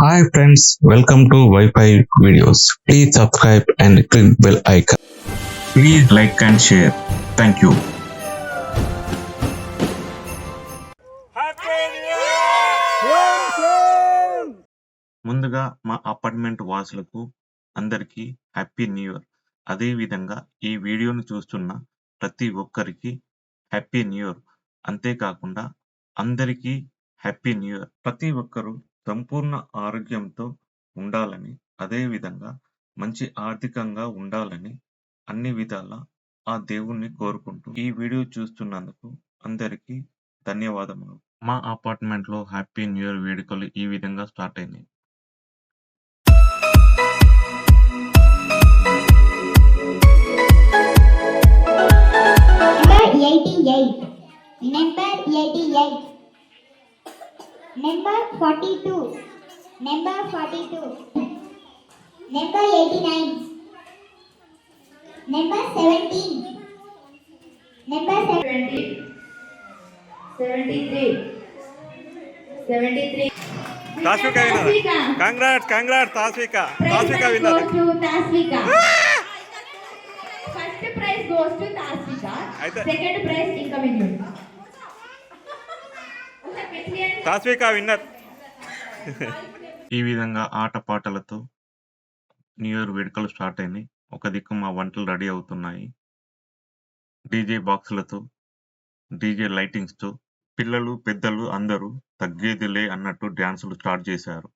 Hi friends, welcome to Wi-Fi videos. Please subscribe and click bell icon. Please like and share. Thank you. ముందుగా మా apartment వాసులకు అందరికీ happy new year. అదేవిధంగా ఈ వీడియోను చూస్తున్న ప్రతి ఒక్కరికి హ్యాపీ న్యూ ఇయర్. అంతేకాకుండా అందరికీ హ్యాపీ న్యూ ఇయర్. ప్రతి ఒక్కరూ సంపూర్ణ ఆరోగ్యంతో ఉండాలని, అదేవిధంగా మంచి ఆర్థికంగా ఉండాలని అన్ని విధాలా ఆ దేవుణ్ణి కోరుకుంటూ ఈ వీడియో చూస్తున్నందుకు అందరికీ ధన్యవాదములు. మా అపార్ట్మెంట్లో హ్యాపీ న్యూ ఇయర్ వేడుకలు ఈ విధంగా స్టార్ట్ అయినాయి. Number 88, number 42, number 42, number 89, number 17, number 70, 73, 73. Tasvika winner. Congrats, Tasvika. Tasvika winner. Goes to Tasvika. First prize goes to Tasvika. Second prize incoming. Tasvika winner. ఈ విధంగా ఆటపాటలతో న్యూ ఇయర్ వేడుకలు స్టార్ట్ అయినాయి. ఒక దిక్కు మా వంటలు రెడీ అవుతున్నాయి. డీజే బాక్సులతో, డీజే లైటింగ్స్తో పిల్లలు పెద్దలు అందరూ తగ్గేదిలే అన్నట్టు డ్యాన్సులు స్టార్ట్ చేశారు.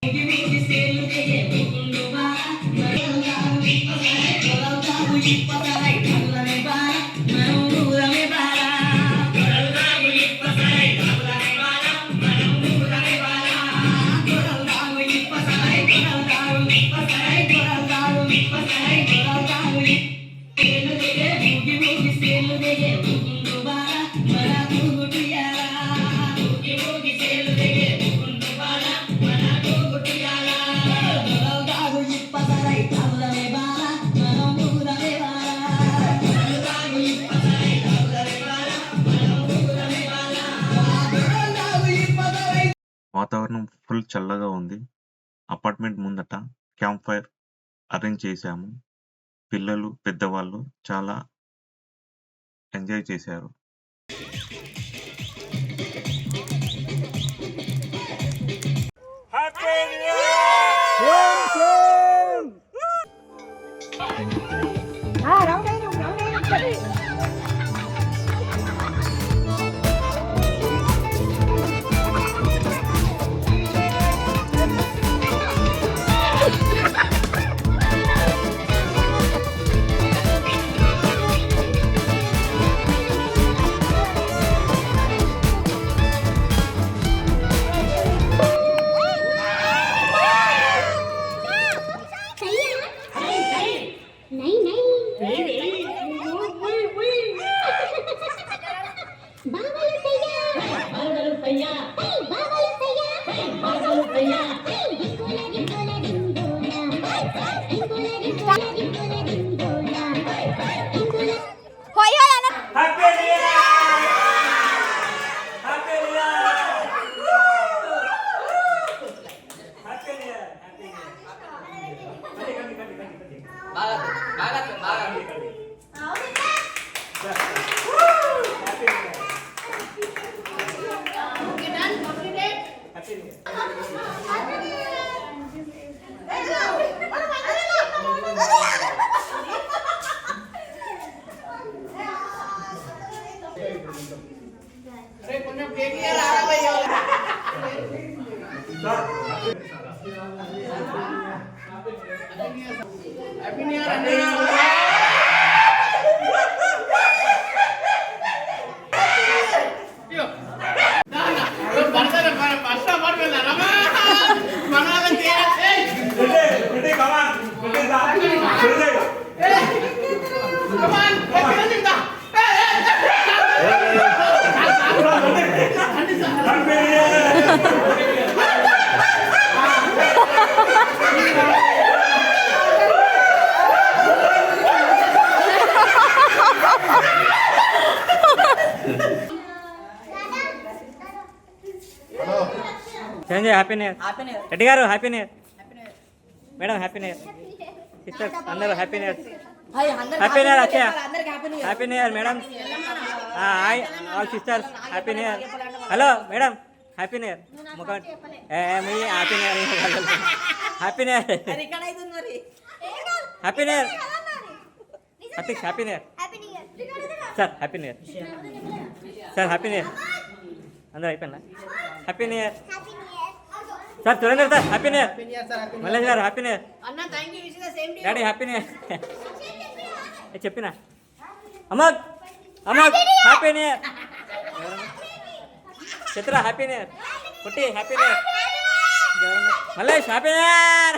వాతావరణం ఫుల్ చల్లగా ఉంది. అపార్ట్మెంట్ ముందట క్యాంప్ ఫైర్ అరేంజ్ చేశాము. పిల్లలు పెద్దవాళ్ళు చాలా ఎంజాయ్ చేశారు. చేయి happy new year. Reddy garu happy new year. Madam happy new year. Sisters అందరూ happy new year. Happy new year Akshaya. Happy new year madam. Hi all sisters happy new year. Hello madam happy new year. ముఖం మీ happy new year. Happy new year. Happy new year. Atiq happy new year. Sir happy new year. Sir happy new year. అందరూ అయిపోయిందా? Happy new year sir. Surender sir happy new year. Mallesh గారు happy new year. Daddy happy new year. చెప్పినా అమ్మక్ అమ్మక్ happy new year. Chitra happy new year. పుట్టి happy new year. Mallesh happy new year.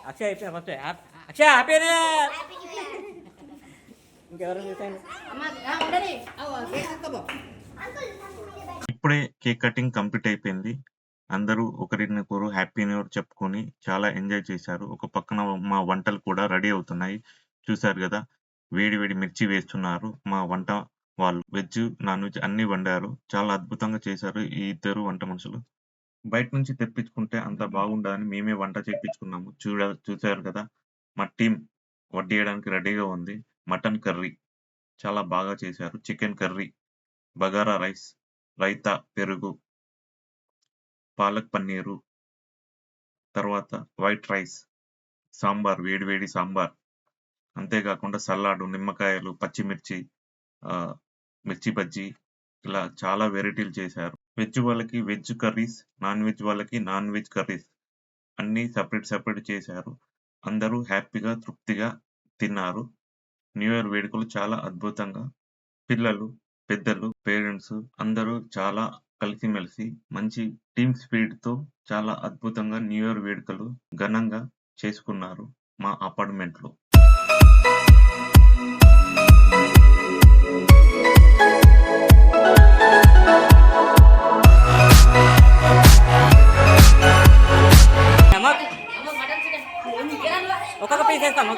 Akshay అయిపోయినా first Akshay happy new year. ఇంకెవరు చూసాను? ఇప్పుడే cake cutting complete అయిపోయింది. అందరూ ఒకరినొకరు హ్యాపీ న్యూ ఇయర్ చెప్పుకొని చాలా ఎంజాయ్ చేశారు. ఒక పక్కన మా వంటలు కూడా రెడీ అవుతున్నాయి. చూశారు కదా, వేడి వేడి మిర్చి వేస్తున్నారు మా వంట వాళ్ళు. వెజ్ నాన్ వెజ్ అన్ని వండారు. చాలా అద్భుతంగా చేశారు ఈ ఇద్దరు వంట మనుషులు. బయట నుంచి తెప్పించుకుంటే అంత బాగుండదని మేమే వంట చేయించుకున్నాము. చూశారు కదా, మా టీం వడ్డీయడానికి రెడీగా ఉంది. మటన్ కర్రీ చాలా బాగా చేశారు. Chicken curry, bagara rice, raita, పెరుగు, పాలక్ పన్నీరు, తర్వాత వైట్ రైస్, సాంబార్, వేడివేడి సాంబార్, అంతేకాకుండా సలాడ్, నిమ్మకాయలు, పచ్చిమిర్చి, మిర్చి బజ్జీ, ఇలా చాలా వెరైటీలు చేశారు. వెజ్ వాళ్ళకి వెజ్ కర్రీస్, నాన్ వెజ్ వాళ్ళకి నాన్ వెజ్ కర్రీస్ అన్నీ సపరేట్ చేశారు. అందరూ హ్యాపీగా తృప్తిగా తిన్నారు. న్యూ ఇయర్ వేడుకలు చాలా అద్భుతంగా, పిల్లలు, పెద్దలు, పేరెంట్స్ అందరూ చాలా కలిసిమెలిసి మంచి టీమ్ స్పిరిట్తో చాలా అద్భుతంగా న్యూ ఇయర్ వేడుకలు ఘనంగా చేసుకున్నారు మా అపార్ట్మెంట్లో. ఒక్కొక్క పీస్ వేస్తాము.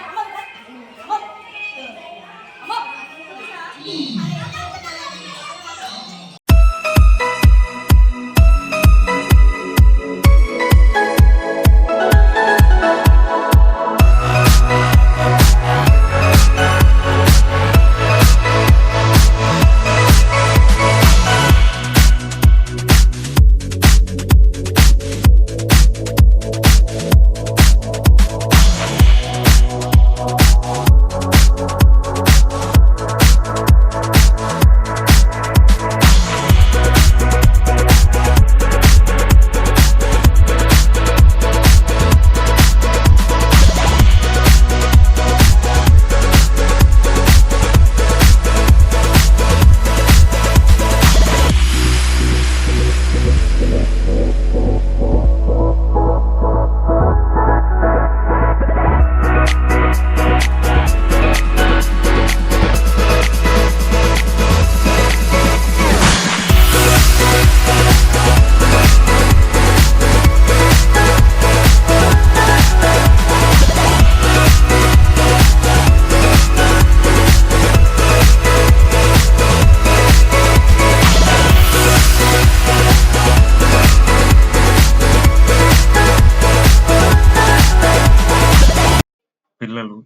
పిల్లలు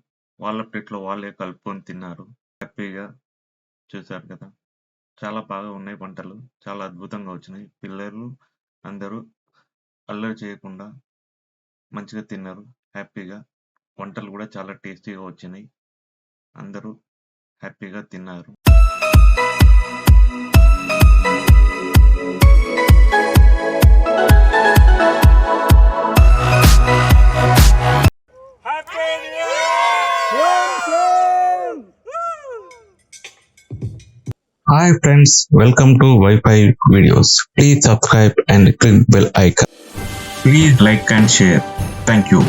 వాళ్ళ ప్లేట్లో వాళ్ళే కలుపుకొని తిన్నారు హ్యాపీగా. చూశారు కదా, చాలా బాగా ఉన్నాయి వంటలు, చాలా అద్భుతంగా వచ్చినాయి. పిల్లలు అందరూ అల్లరి చేయకుండా మంచిగా తిన్నారు హ్యాపీగా. వంటలు కూడా చాలా టేస్టీగా వచ్చినాయి. అందరూ హ్యాపీగా తిన్నారు. Hi friends, welcome to Wi-Fi videos. Please subscribe and click bell icon. Please like and share. Thank you.